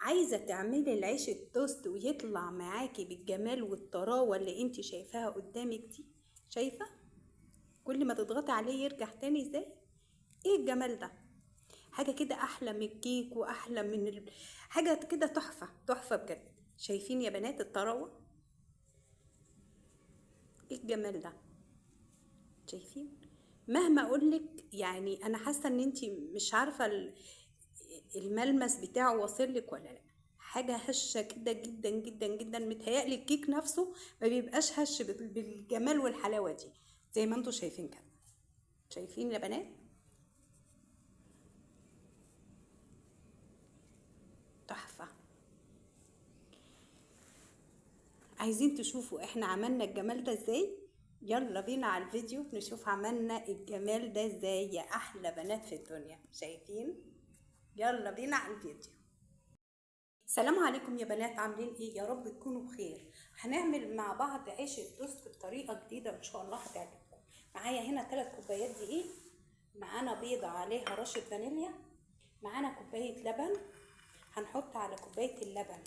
عايزة تعملي العيش التوست ويطلع معاكي بالجمال والطراوة اللي انت شايفاها قدامك دي؟ شايفة كل ما تضغطي عليه يرجع تاني ازاي؟ ايه الجمال ده؟ حاجة كده احلى من الكيك واحلى من حاجة كده تحفة تحفة بجد. شايفين يا بنات الطراوة؟ ايه الجمال ده؟ شايفين؟ مهما اقولك يعني انا حاسة ان انت مش عارفة الملمس بتاعه واصلك ولا لا. حاجة هشة كده جدا جدا جدا، متهيألي الكيك نفسه ما بيبقاش هش بالجمال والحلاوة دي زي ما انتوا شايفين كده. شايفين يا بنات؟ تحفة. عايزين تشوفوا احنا عملنا الجمال ده ازاي؟ يلا بينا على الفيديو نشوف عملنا الجمال ده ازاي يا احلى بنات في الدنيا. شايفين؟ يلا بينا على الفيديو. السلام عليكم يا بنات، عاملين ايه؟ يا رب تكونوا بخير. هنعمل مع بعض عيش التوست بطريقه جديده ان شاء الله هتعجبكم. معايا هنا 3 كوبايات دقيق، معانا بيضه عليها رشه فانيليا، معانا كوبايه لبن. هنحط على كوبايه اللبن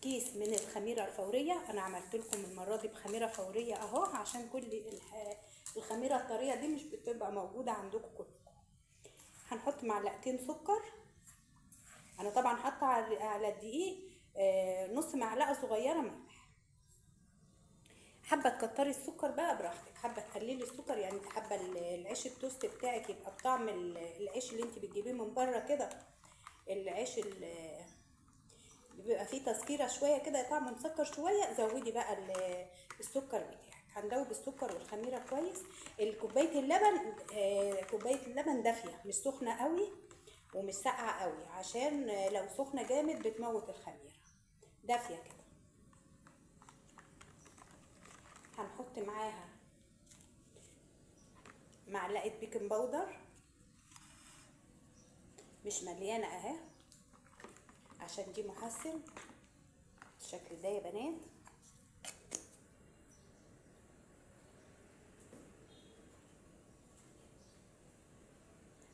كيس من الخميره الفوريه. انا عملت لكم المره دي بخميره فوريه اهو، عشان كل الخميره الطريه دي مش بتبقى موجوده عندكم كلكم. هنحط معلقتين سكر. انا طبعا حاطه على الدقيق نص معلقه صغيره ملح. حابه تكتري السكر بقى براحتك، حابه تقللي السكر يعني حابه العيش التوست بتاعك يبقى بطعم العيش اللي انت بتجيبيه من بره كده، العيش اللي بيبقى فيه تسكيره شويه كده طعمه مسكر شويه، زودي بقى السكر بتاعك. هندوب السكر والخميره كويس. كوبايه اللبن كوبايه اللبن دافيه، مش سخنه قوي ومش ساقعه قوي، عشان لو سخنه جامد بتموت الخميره. دافيه كده. هنحط معاها معلقه بيكنج باودر، مش مليانه اهي عشان دي محسن. الشكل ده يا بنات.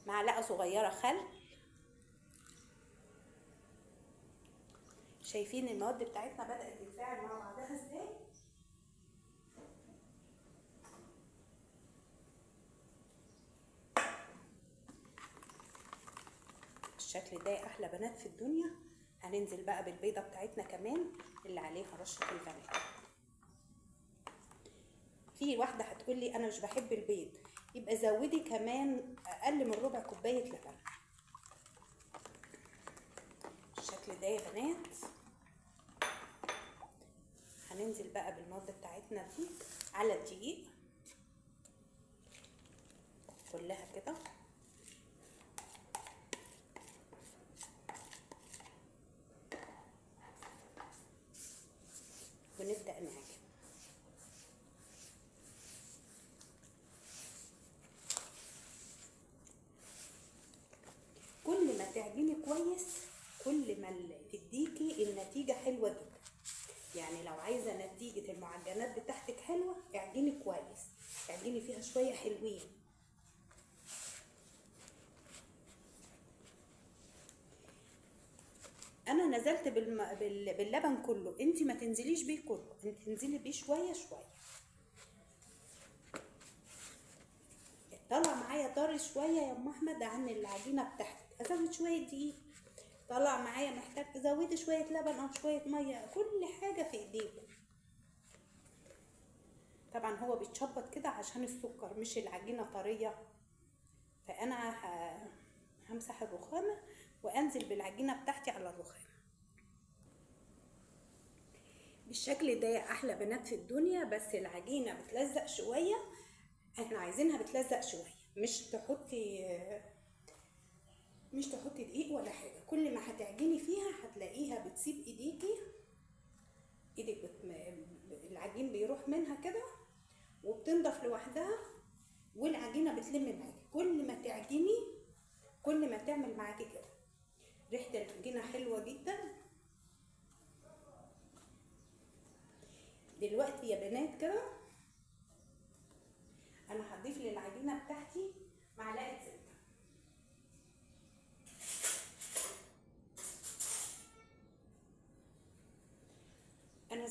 معلقه صغيره خل. شايفين المواد بتاعتنا بدات تتفاعل مع بعضها ازاي؟ الشكل ده يا احلى بنات في الدنيا. هننزل بقى بالبيضه بتاعتنا كمان اللي عليها رشه الفانيليا. في واحده هتقولي انا مش بحب البيض، يبقى زودي كمان اقل من ربع كوبايه لبن. الشكل ده يا بنات. هننزل بقى بالماده بتاعتنا دي على الدقيق كلها كده، ونبدأ نعجن. كل ما تعجني كويس كل ما تديكي النتيجة حلوة جدا. يعني لو عايزة نتيجة المعجنات بتاعتك حلوة اعجني كويس، اعجني فيها شوية حلوين. انا نزلت باللبن كله، انت ما تنزليش بيه كله، انت تنزلي بيه شوية شوية. طلع معايا طري شويه يا ام احمد عن العجينه بتاعتك، ازود شويه دقيق. طلع معايا محتاج تزودي شويه لبن او شويه ميه، كل حاجه في ايديكم. طبعا هو بيتشبط كده عشان السكر مش العجينه طريه. فانا همسح الرخامه وانزل بالعجينه بتاعتي على الرخامه بالشكل ده يا احلى بنات في الدنيا. بس العجينه بتلزق شويه، احنا عايزينها بتلزق شويه، مش تحطي دقيق ولا حاجه. كل ما هتعجني فيها هتلاقيها بتسيب ايدك العجين بيروح منها كده وبتنضف لوحدها، والعجينه بتلم معاكي. كل ما تعجني كل ما تعمل معاكي كده. ريحه العجينه حلوه جدا. دلوقتي يا بنات كده انا هضيف للعجينه بتاعتي معلقه زبده.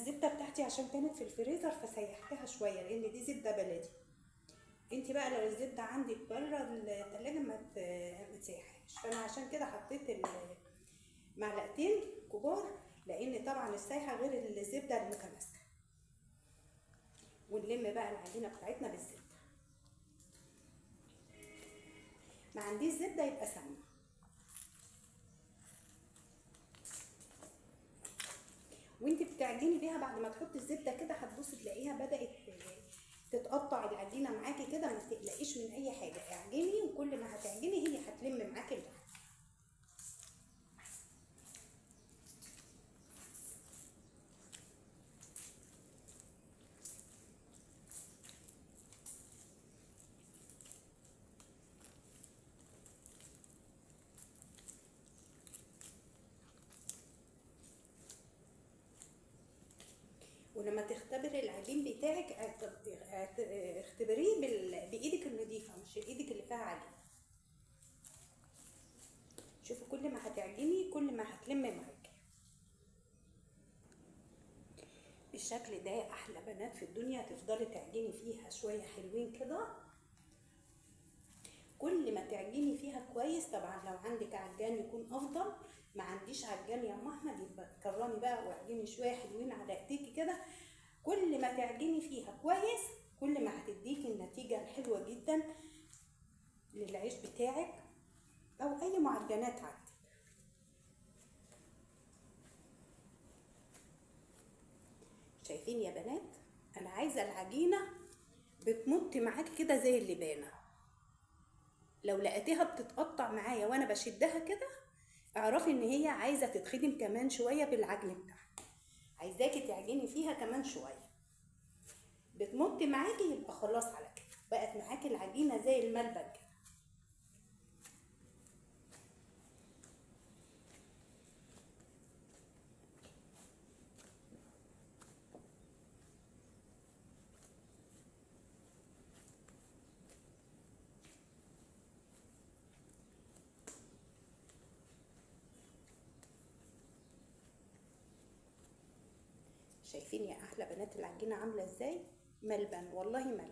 الزبده بتاعتي عشان كانت في الفريزر فسيحتها شويه لان دي زبده بلدي. انت بقى لو الزبده عندك بره التلاجة ما تسيحهاش، فانا عشان كده حطيت معلقتين كبار، لان طبعا السايحه غير الزبده المتماسكه. ونلم بقى العجينه بتاعتنا بالزبده. ما عنديش زبده يبقى سمنه. وانت بتعجني بيها بعد ما تحطي الزبده كده هتبصي تلاقيها بدات تتقطع العجينه معاكي كده، ما تقلقيش من اي حاجه، اعجني وكل ما هتعجني هي هتلم معاكي لوحدها. ولما تختبري العجين بتاعك اختبريه بايدك النظيفه مش ايدك اللي فيها عجين. شوفي كل ما هتعجني كل ما هتلم معاكي. بالشكل ده يا احلى بنات في الدنيا تفضلي تعجني فيها شويه حلوين كده. كل ما تعجني فيها كويس، طبعا لو عندك عجان يكون افضل، ما عنديش عجان يا ام احمد يبقى تكرمي بقى واعجني شويه حلوين على ايديكي كده. كل ما تعجني فيها كويس كل ما هتديكي النتيجه الحلوه جدا للعيش بتاعك او اي معجنات عندك. شايفين يا بنات؟ انا عايزه العجينه بتمط معاكي كده زي اللبانه. لو لقيتيها بتتقطع معايا وانا بشدها كده اعرفي ان هي عايزه تتخدم كمان شويه بالعجن بتاعها، عايزاكي تعجني فيها كمان شويه. بتمط معاكي يبقى خلاص على كده بقت معاكي العجينه زي الملبن كده. شايفين يا احلى بنات العجينه عامله ازاي؟ ملبن والله ملبن.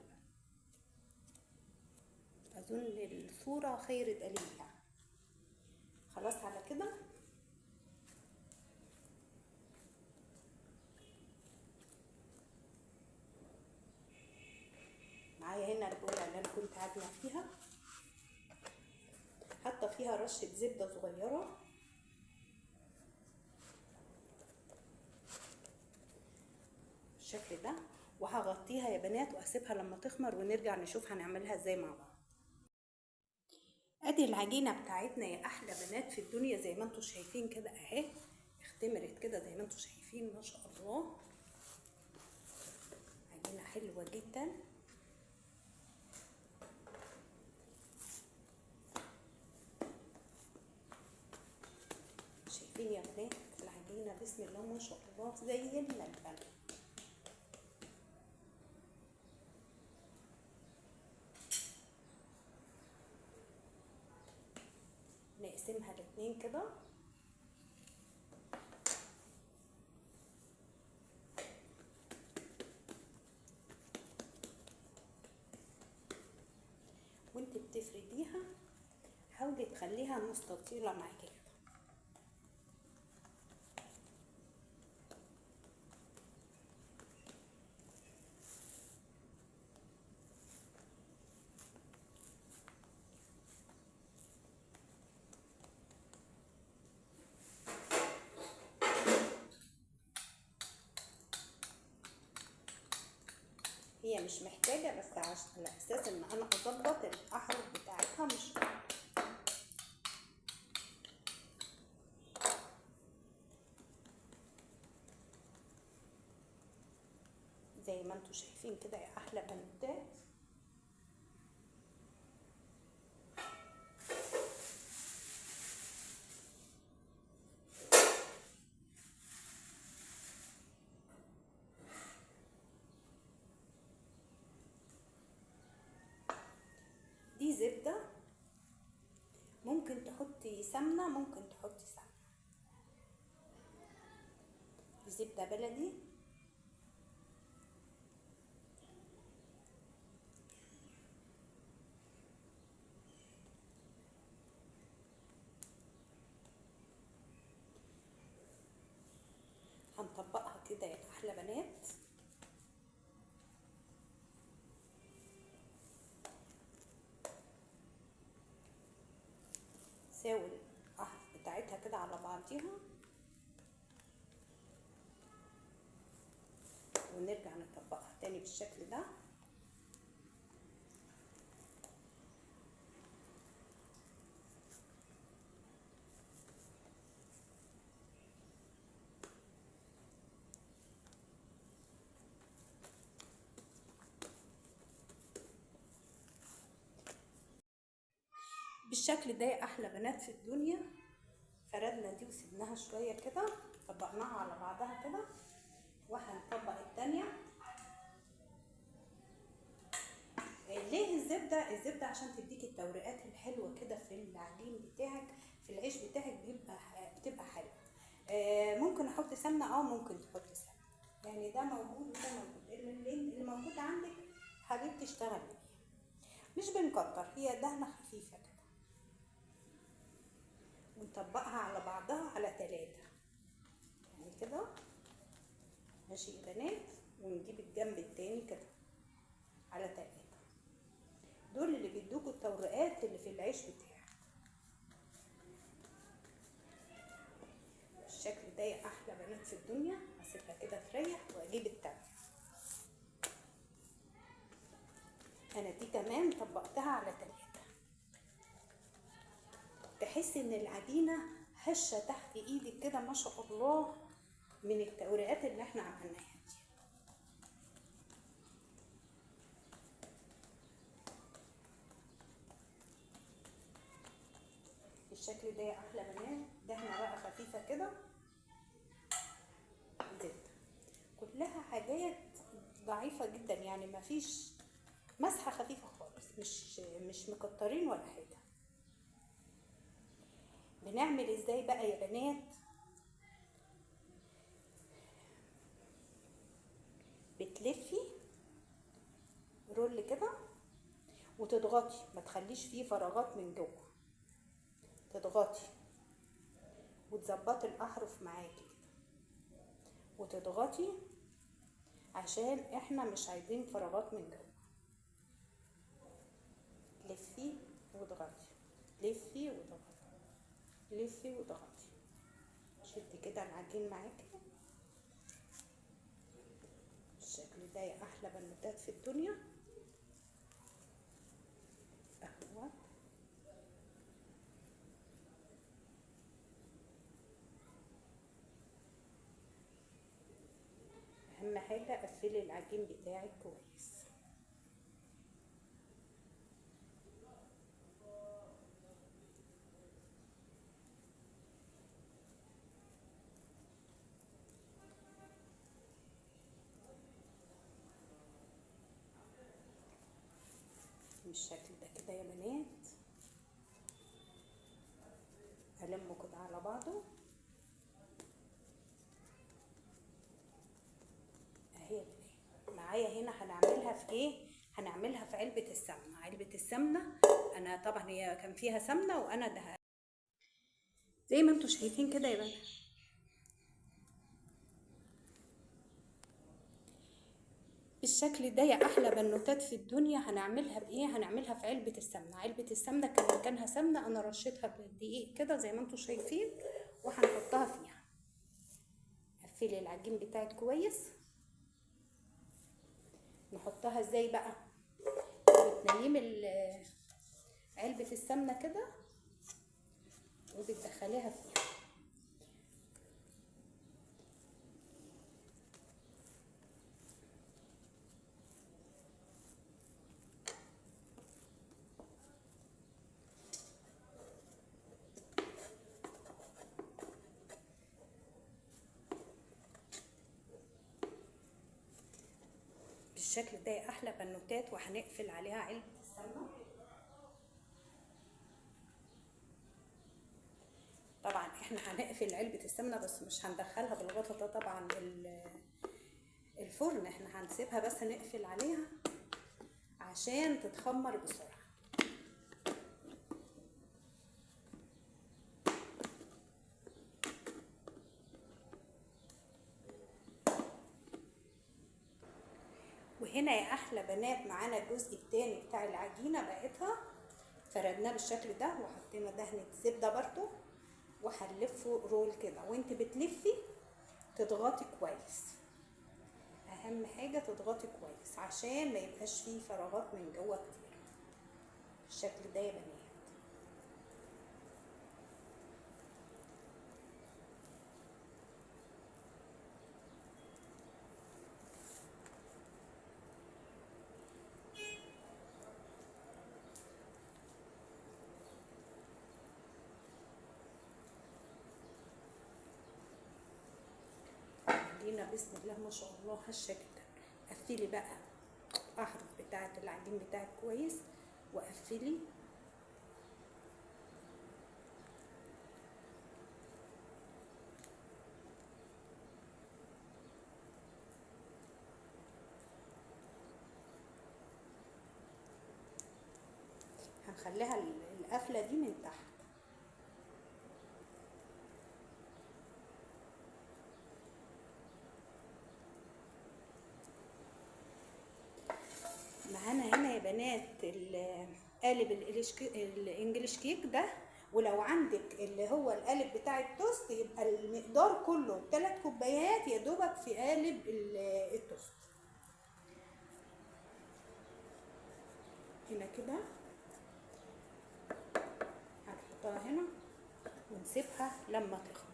اظن الصوره خير دليل يعني. خلاص على كده معايا هنا البوله اللي انا كنت عاجنه فيها، حاطه فيها رشه زبده صغيره بالشكل ده، وهغطيها يا بنات واسيبها لما تخمر ونرجع نشوف هنعملها ازاي مع بعض. ادي العجينه بتاعتنا يا احلى بنات في الدنيا زي ما انتم شايفين كده اهي، اختمرت كده زي ما انتم شايفين ما شاء الله. عجينه حلوه جدا. شايفين يا بنات العجينه بسم الله ما شاء الله زي الملبن. نقسمها الاتنين كده وانت بتفرديها حاولي تخليها مستطيله معاكي كده. هي مش محتاجه بس على اساس ان انا اظبط الاحرف بتاعتها مش زي ما انتم شايفين كده يا احلى بنوتات. دي زبده، ممكن تحطي سمنه ممكن تحطي سمنه. دي زبده بلدي كده يا احلى بنات. ساوي القهوة بتاعتها كده على بعضيها ونرجع نطبقها تاني بالشكل ده. بالشكل ده يا احلى بنات في الدنيا. فردنا دي وسيبناها شويه كده، طبقناها على بعضها كده، وهنطبق التانية. ليه الزبده؟ الزبده عشان تديك التوريقات الحلوه كده في العجين بتاعك، في العيش بتاعك، بتبقى حلوه. ممكن احط سمنه، ممكن تحط سمنه، يعني ده موجود وده موجود، اللي موجود عندك حبيبتي اشتغلي بيه. مش بنكتر، هي دهنه خفيفه كده، ونطبقها على بعضها على 3 يعني كده. ماشي يا بنات، ونجيب الجنب التاني كده على 3. دول اللي بيدوكوا التورقات اللي في العيش بتاعك. بالشكل ده يا احلى بنات في الدنيا. هسيبها كده تريح واجيب التانية. انا دي كمان طبقتها على 3، تحس ان العجينه هشه تحت ايدك كده ما شاء الله من التورقات اللي احنا عملناها دي. بالشكل ده يا احلى بنات. دهنه بقى خفيفه كده، زبده، كلها حاجات ضعيفه جدا، يعني مفيش مسحه خفيفه خالص، مش مكترين ولا حاجه. بنعمل ازاي بقى يا بنات؟ بتلفي رول كده وتضغطي، ما تخليش فيه فراغات من جوه، تضغطي وتظبطي الاحرف معاكي كده، وتضغطي عشان احنا مش عايزين فراغات من جوه. لفي واضغطي، لفي واضغطي، لفي واضغطي. شدي كده العجين معاكي بالشكل ده يا احلى بنوتات في الدنيا. اهو اهم حاجه قفلي العجين بتاعك كويس. بالشكل ده كده يا بنات. هلمه كده على بعضه اهي يا بنات. معايا هنا هنعملها في ايه؟ هنعملها في علبه السمنه. علبه السمنه انا طبعا هي كان فيها سمنه وانا ده زي ما انتم شايفين كده يا بنات. بالشكل ده يا احلى بنوتات في الدنيا. هنعملها بايه؟ هنعملها في علبه السمنه. علبه السمنه كان مكانها سمنه، انا رشيتها بدقيق كده زي ما انتم شايفين، وهنحطها فيها. قفلي العجين بتاعك كويس. نحطها ازاي بقى؟ بتنيمي علبه السمنه كده وبتدخليها فيها. بالشكل ده يا احلى بنوتات. وهنقفل عليها علبه السمنه. طبعا احنا هنقفل علبه السمنه بس مش هندخلها بالغطا ده طبعا الفرن، احنا هنسيبها بس نقفل عليها عشان تتخمر بسرعه. وهنا يا احلى بنات معانا الجزء التاني بتاع العجينه بقيتها، فردناه بالشكل ده وحطينا دهنه زبده برضو، وهنلفه رول كده. وانت بتلفي تضغطي كويس، اهم حاجه تضغطي كويس عشان ما يبقاش فيه فراغات من جوه كتير بالشكل ده يا بنات. عندنا بسم الله ما شاء الله هالشكل ده. قفلي بقى الاحرف بتاعه العجين بتاعك كويس وقفلي. هنخليها القفله دي من تحت. معانا هنا يا بنات قالب الانجليش كيك ده، ولو عندك اللي هو القالب بتاع التوست يبقى المقدار كله 3 كوبايات يا دوبك في قالب التوست. هنا كده هنحطها هنا ونسيبها لما تخمر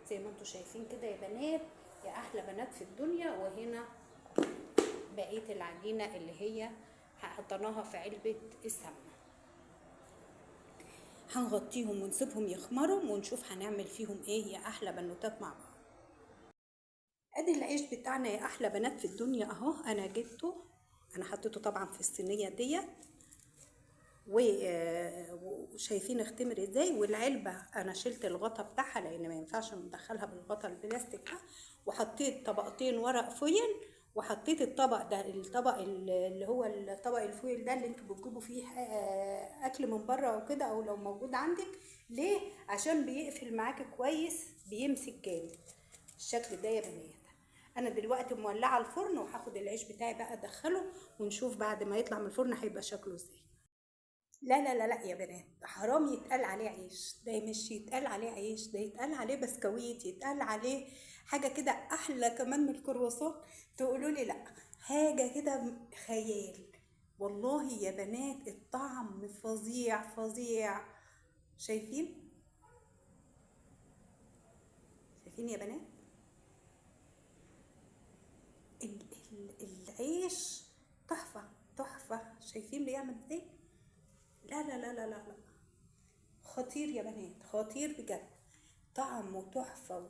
زي ما انتم شايفين كده يا بنات، يا احلى بنات في الدنيا. وهنا بقيه العجينه اللي هي حطيناها في علبه السمنه، هنغطيهم ونسيبهم يخمروا ونشوف هنعمل فيهم ايه يا احلى بنوتات مع بعض. ادي العيش بتاعنا يا احلى بنات في الدنيا اهو. انا جبته، انا حطيته طبعا في الصينيه ديت، وشايفين اختمر ازاي. والعلبه انا شلت الغطا بتاعها لان ما ينفعش ندخلها بالغطا البلاستيك ده، وحطيت طبقتين ورق فويل، وحطيت الطبق ده، الطبق اللي هو الطبق الفويل ده اللي انتوا بتجيبوا فيه اكل من بره او كده، او لو موجود عندك. ليه؟ عشان بيقفل معاك كويس، بيمسك جامد الشكل ده يا بنات. انا دلوقتي مولعه الفرن وهاخد العيش بتاعي بقى ادخله ونشوف بعد ما يطلع من الفرن هيبقى شكله ازاي. لا لا لا لا يا بنات، حرام يتقال عليه عيش، ده مش يتقال عليه عيش، ده يتقال عليه بسكويت، يتقال عليه حاجه كده احلى كمان من الكرواسون. تقولوا لي لا، حاجه كده خيال. والله يا بنات الطعم فظيع فظيع. شايفين؟ شايفين يا بنات العيش تحفه تحفه. شايفين بيعمل ازاي؟ لا لا لا لا لا لا، خطير يا بنات، خطير بجد. طعمه تحفة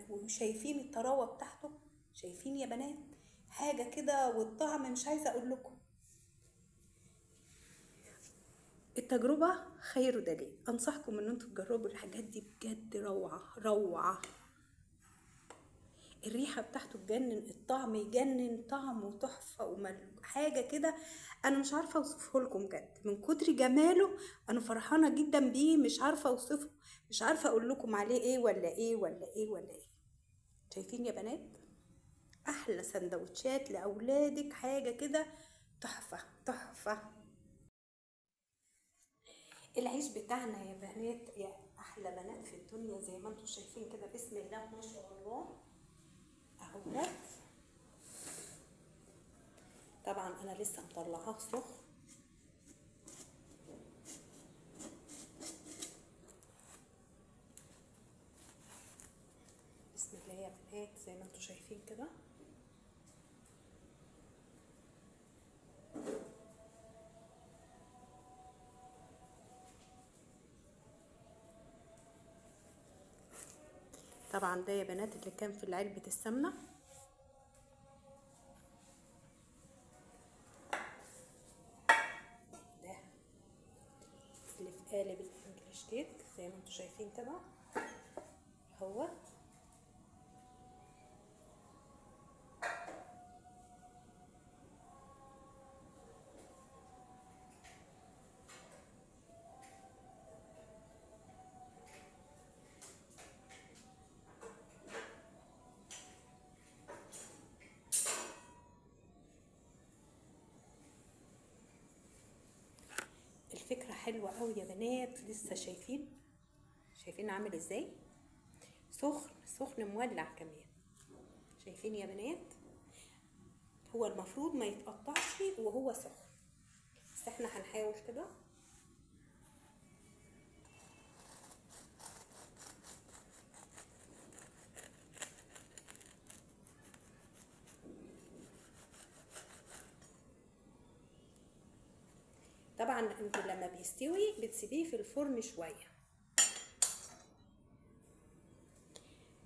وشايفين الطراوة بتاعته؟ شايفين يا بنات؟ حاجة كده، والطعم مش عايزة اقول لكم. التجربة خير دليل، انصحكم ان انتوا تجربوا الحاجات دي بجد، روعة روعة. الريحة بتاعته تجنن، الطعم يجنن، طعمه تحفة حاجة كده. انا مش عارفة اوصفه لكم بجد من كتر جماله. انا فرحانة جدا بيه، مش عارفة اوصفه، مش عارفة اقول لكم عليه ايه ولا ايه ولا ايه ولا ايه. شايفين يا بنات؟ احلى سندوتشات لاولادك، حاجة كده تحفة تحفة. العيش بتاعنا يا بنات، يا احلى بنات في الدنيا، زي ما انتم شايفين كده بسم الله ما شاء الله اهو. طبعا انا لسه مطلعاه سخن. بسم الله يا بنات زي ما انتم شايفين كده. طبعا ده يا بنات اللي كان في علبة السمنة، ده اللي في قالب الانجليش كيك زي ما انتم شايفين كده اهو. حلوة قوي يا بنات. لسه شايفين عامل ازاي؟ سخن مولع كمان. شايفين يا بنات؟ هو المفروض ما يتقطعش وهو سخن، بس احنا هنحاول كده. طبعا انت لما بيستوي بتسيبيه في الفرن شويه،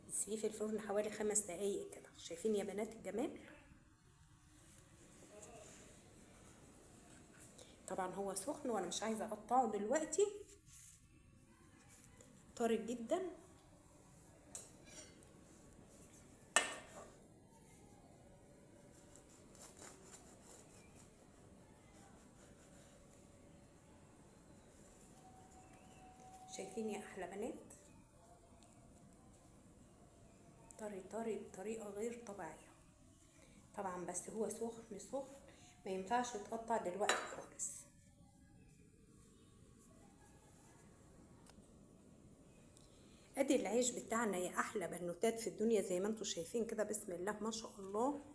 بتسيبيه في الفرن حوالي 5 دقايق كده. شايفين يا بنات الجمال؟ طبعا هو سخن وانا مش عايزه اقطعه دلوقتي، طري جدا. شايفين يا احلى بنات؟ طري بطريقه غير طبيعيه طبعا، بس هو سخن ما ينفعش يتقطع دلوقتي خالص. ادي العيش بتاعنا يا احلى بنوتات في الدنيا، زي ما انتم شايفين كده. بسم الله ما شاء الله،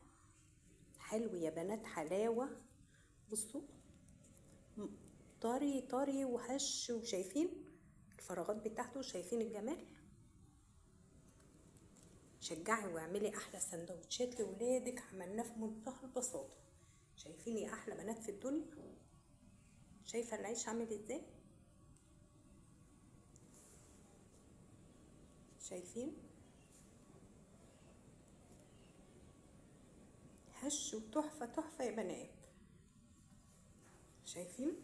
حلو يا بنات، حلاوه. بصوا، طري وهش، وشايفين الفراغات بتاعته؟ شايفين الجمال؟ شجعي واعملي احلى سندوتشات لولادك، عملناه في منتهى البساطه. شايفين يا احلى بنات في الدنيا؟ شايفه العيش عامل ازاي؟ شايفين؟ هش وتحفه يا بنات. شايفين؟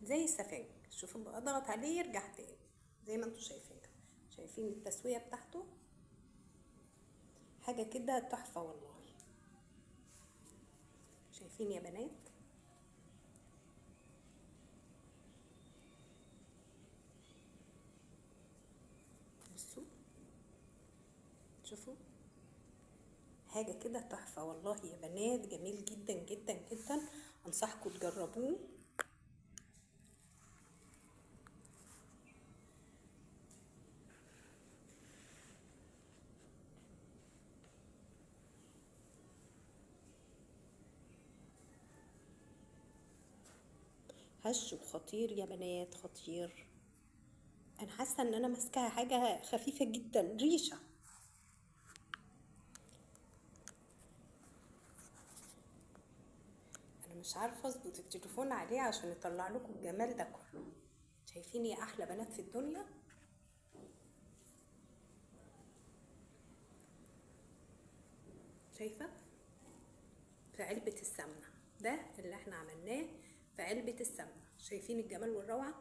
زي السفنج. شوفوا، بضغط عليه يرجع تاني زي ما انتم شايفين كده. شايفين التسويه بتاعته؟ حاجه كده تحفه والله. شايفين يا بنات؟ بصوا، شوفوا، حاجه كده تحفه والله يا بنات، جميل جدا جدا جدا. انصحكم تجربوه. هش وخطير يا بنات، خطير. انا حاسه ان انا ماسكه حاجه خفيفه جدا، ريشه. انا مش عارفه اظبط التليفون عليه عشان يطلع لكم الجمال ده كله. شايفين يا احلى بنات في الدنيا؟ شايفه؟ في علبه السمنه ده اللي احنا عملناه، في علبه السمنه. شايفين الجمال والروعه؟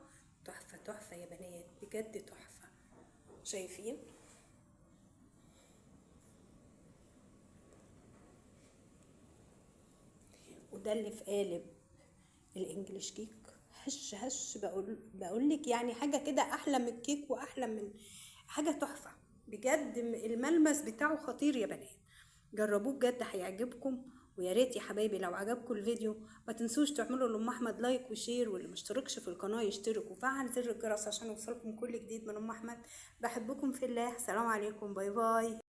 تحفه يا بنات، بجد تحفه. شايفين؟ وده اللي في قالب الانجليش كيك. هش بقول لك يعني حاجه كده احلى من الكيك واحلى من حاجه تحفه بجد. الملمس بتاعه خطير يا بنات، جربوه بجد هيعجبكم. ويا ريت يا حبايبي لو عجبكم الفيديو ما تنسوش تعملوا لام احمد لايك وشير، واللي مشتركش في القناه يشترك وفعل زر الجرس عشان يوصلكم كل جديد من ام احمد. بحبكم في الله. سلام عليكم، باي باي.